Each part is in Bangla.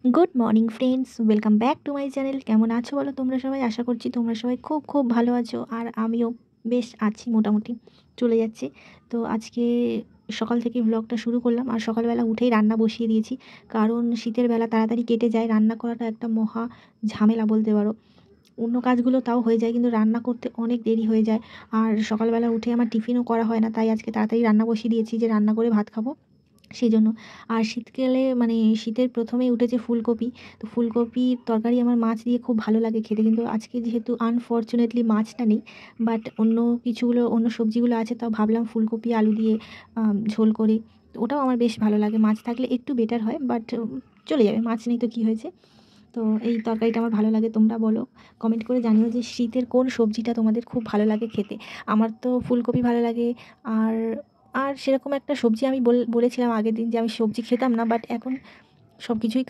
Good morning friends, welcome back to my channel. কেমন আছো বলো তোমরা সবাই? আশা করছি তোমরা সবাই খুব খুব ভালো আছো, আর আমিও বেশ আছি, মোটামুটি চলে যাচ্ছে। তো আজকে সকাল থেকে ব্লগটা শুরু করলাম, আর সকালবেলা উঠেই রান্না বসিয়ে দিয়েছি, কারণ শীতের বেলা তাড়াতাড়ি কেটে যায়। রান্না করাটা একটা মহা ঝামেলা বলতে পারো। অন্য কাজগুলো তাও হয়ে যায়, কিন্তু রান্না করতে অনেক দেরি হয়ে যায়। আর সকালবেলা উঠে আমার টিফিনও করা হয় না, তাই আজকে তাড়াতাড়ি রান্না বসিয়ে দিয়েছি যে রান্না করে ভাত খাবো সেই জন্য। আর শীতকালে মানে শীতের প্রথমেই উঠেছে ফুলকপি। তো ফুলকপির তরকারি আমার মাছ দিয়ে খুব ভালো লাগে খেতে, কিন্তু আজকে যেহেতু আনফর্চুনেটলি মাছটা নেই, বাট অন্য সবজিগুলো আছে, তাও ভাবলাম ফুলকপি আলু দিয়ে ঝোল করি। তো ওটাও আমার বেশ ভালো লাগে, মাছ থাকলে একটু বেটার হয়, বাট চলে যাবে, মাছ নেই তো কী হয়েছে। তো এই তরকারিটা আমার ভালো লাগে। তোমরা বলো, কমেন্ট করে জানিও যে শীতের কোন সবজিটা তোমাদের খুব ভালো লাগে খেতে। আমার তো ফুলকপি ভালো লাগে। আর আর সেরকম একটা সবজি আমি বলেছিলাম আগের দিন যে আমি সবজি খেতাম না, বাট এখন সব কিছুই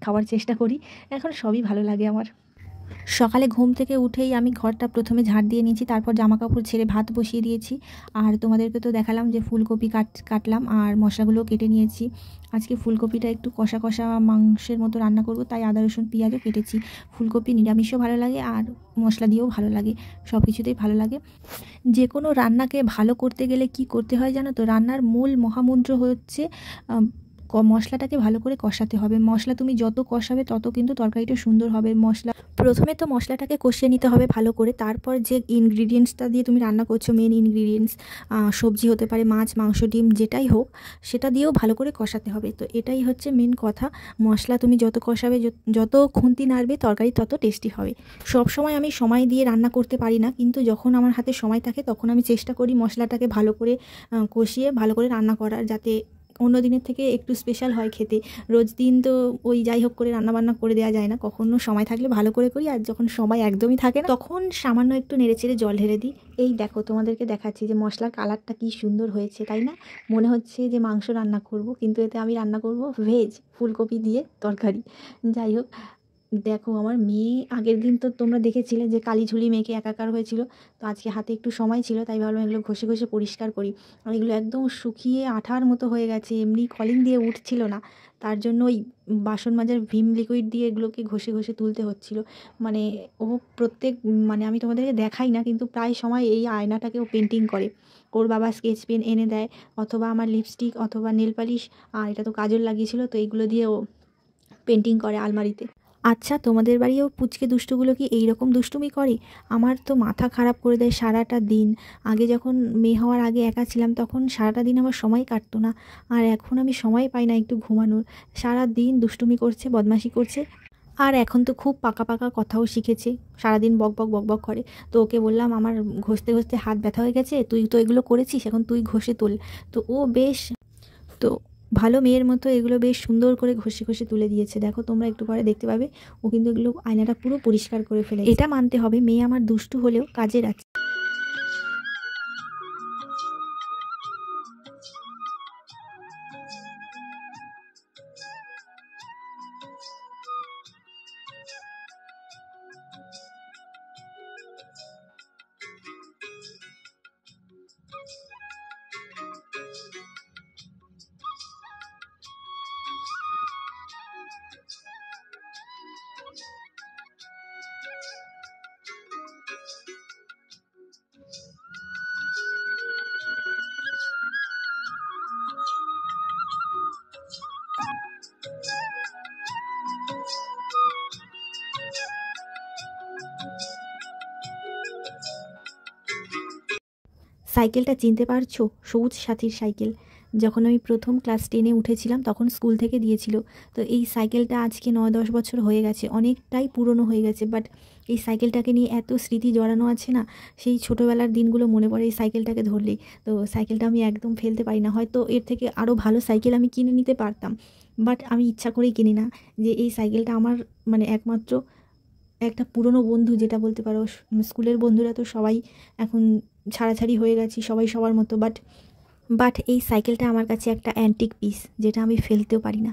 খাওয়ার চেষ্টা করি। এখন সবই ভালো লাগে আমার। সকালে ঘুম থেকে উঠেই আমি ঘরটা প্রথমে ঝাড় দিয়ে নিয়েছি, তারপর জামাকাপড় ছেড়ে ভাত বসিয়ে দিয়েছি। আর তোমাদেরকে তো দেখালাম যে ফুলকপি কাটলাম আর মশলাগুলো কেটে নিয়েছি। আজকে ফুলকপিটা একটু কষা কষা মাংসের মতো রান্না করব, তাই আদা রসুন পেঁয়াজও কেটেছি। ফুলকপি নিরামিষও ভালো লাগে আর মশলা দিয়েও ভালো লাগে, সব কিছুতেই ভালো লাগে। যে কোনো রান্নাকে ভালো করতে গেলে কি করতে হয় জানো তো? রান্নার মূল মহামন্ত্র হচ্ছে মশলাটাকে ভালো করে কষাতে হবে। মশলা তুমি যত কষাবে তত কিন্তু তরকারিটা সুন্দর হবে। প্রথমে তো মশলাটাকে কষিয়ে নিতে হবে ভালো করে, তারপর যে ইনগ্রিডিয়েন্টসটা দিয়ে তুমি রান্না করছো, মেন ইনগ্রিডিয়েন্টস সবজি হতে পারে, মাছ, মাংস, ডিম, যেটাই হোক, সেটা দিয়েও ভালো করে কষাতে হবে। তো এটাই হচ্ছে মেন কথা। মশলা তুমি যত কষাবে, যত খুন্তি নাড়বে, তরকারি তত টেস্টি হবে। সব সময় আমি সময় দিয়ে রান্না করতে পারি না, কিন্তু যখন আমার হাতে সময় থাকে তখন আমি চেষ্টা করি মশলাটাকে ভালো করে কষিয়ে ভালো করে রান্না করার, যাতে অন্য দিনের থেকে একটু স্পেশাল হয় খেতে। রোজ দিন তো ওই যাই হোক করে রান্নাবান্না করে দেওয়া যায় না, কখনো সময় থাকলে ভালো করে করি, আর যখন সময় একদমই থাকে না তখন সামান্য একটু নেড়েচেড়ে জল ঢেলে দিই। এই দেখো, তোমাদেরকে দেখাচ্ছি যে মশলার কালারটা কি সুন্দর হয়েছে, তাই না? মনে হচ্ছে যে মাংস রান্না করব, কিন্তু এতে আমি রান্না করব ভেজ ফুলকপি দিয়ে তরকারি। যাই হোক, দেখো আমার মেয়ে, আগের দিন তো তোমরা দেখেছিলে যে কালি ঝুলি মেখে একাকার হয়েছিল। তো আজকে হাতে একটু সময় ছিল, তাই ভাবলাম এগুলো ঘষে ঘষে পরিষ্কার করি। আর এগুলো একদম শুকিয়ে আঠার মতো হয়ে গেছে, এমনি কলিং দিয়ে উঠছিল না। তার জন্য ওই বাসন মাজার ভিম লিকুইড দিয়ে এগুলোকে ঘষে ঘষে তুলতে হচ্ছিল। মানে ও প্রত্যেক, মানে আমি তোমাদেরকে দেখাই না, কিন্তু প্রায় সময় এই আয়নাটাকে ও পেন্টিং করে। ওর বাবা স্কেচ পেন এনে দেয়, অথবা আমার লিপস্টিক, অথবা নেল পালিশ, আর এটা তো কাজল লাগিয়েছিল, তো এইগুলো দিয়ে ও পেন্টিং করে আলমারিতে। আচ্ছা, তোমাদের বাড়িও পুচকে দুষ্টুগুলো কি এই রকম দুষ্টুমি করে? আমার তো মাথা খারাপ করে দেয় সারাটা দিন। আগে যখন মেয়ে হওয়ার আগে একা ছিলাম, তখন সারাটা দিন আমার সময় কাটতো না, আর এখন আমি সময় পাই না একটু ঘুমানোর। সারা দিন দুষ্টুমি করছে, বদমাশি করছে। আর এখন তো খুব পাকা পাকা কথাও শিখেছে, সারাদিন বক বক বক বক করে। তো ওকে বললাম, আমার ঘষতে ঘষতে হাত ব্যথা হয়ে গেছে, তুই তো এগুলো করেছিস, এখন তুই ঘষে তোল। তো ও বেশ, তো ভালো মেয়ের মতো এগুলো বেশ সুন্দর করে ঘষে ঘষে তুলে দিয়েছে। দেখো তোমরা একটু পরে দেখতে পাবে, ও কিন্তু এগুলো আয়নাটা পুরো পরিষ্কার করে ফেলে। এটা মানতে হবে, মেয়ে আমার দুষ্টু হলেও কাজের আছে। সাইকেলটা চিনতে পারছো? সবুজ সাথীর সাইকেল। যখন আমি প্রথম ক্লাস 10-এ উঠেছিলাম, তখন স্কুল থেকে দিয়েছিল। তো এই সাইকেলটা আজকে 9-10 বছর হয়ে গেছে, অনেকটাই পুরনো হয়ে গেছে, বাট এই সাইকেলটাকে নিয়ে এত স্মৃতি জড়ানো আছে না, সেই ছোটোবেলার দিনগুলো মনে পড়ে এই সাইকেলটাকে ধরলেই। তো সাইকেলটা আমি একদম ফেলতে পারি না, হয়তো এর থেকে আরও ভালো সাইকেল আমি কিনে নিতে পারতাম, বাট আমি ইচ্ছা করেই কিনি না। যে এই সাইকেলটা আমার মানে একমাত্র একটা পুরনো বন্ধু, যেটা বলতে পারো। স্কুলের বন্ধুরা তো সবাই এখন ছাড়াছাড়ি হয়ে গেছি, সবাই সবার মতো, বাট এই সাইকেলটা আমার কাছে একটা অ্যান্টিক পিস, যেটা আমি ফেলতেও পারি না।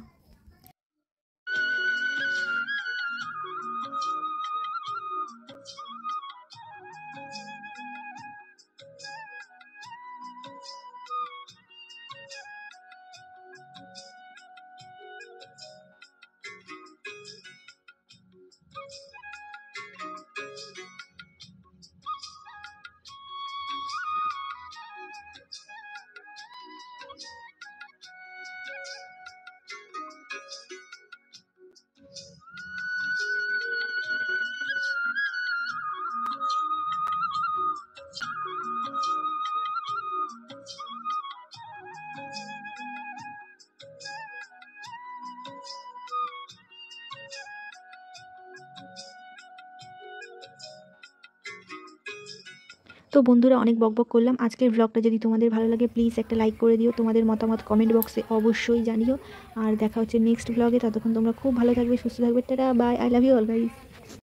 তো বন্ধুরা, অনেক বকবক করলাম। আজকের ব্লগটা যদি তোমাদের ভালো লাগে প্লিজ একটা লাইক করে দিও, তোমাদের মতামত কমেন্ট বক্সে অবশ্যই জানিও। আর দেখা হচ্ছে নেক্সট ব্লগে। ততক্ষণ তোমরা খুব ভালো থাকবে, সুস্থ থাকবে। Tata, bye, I love you all guys.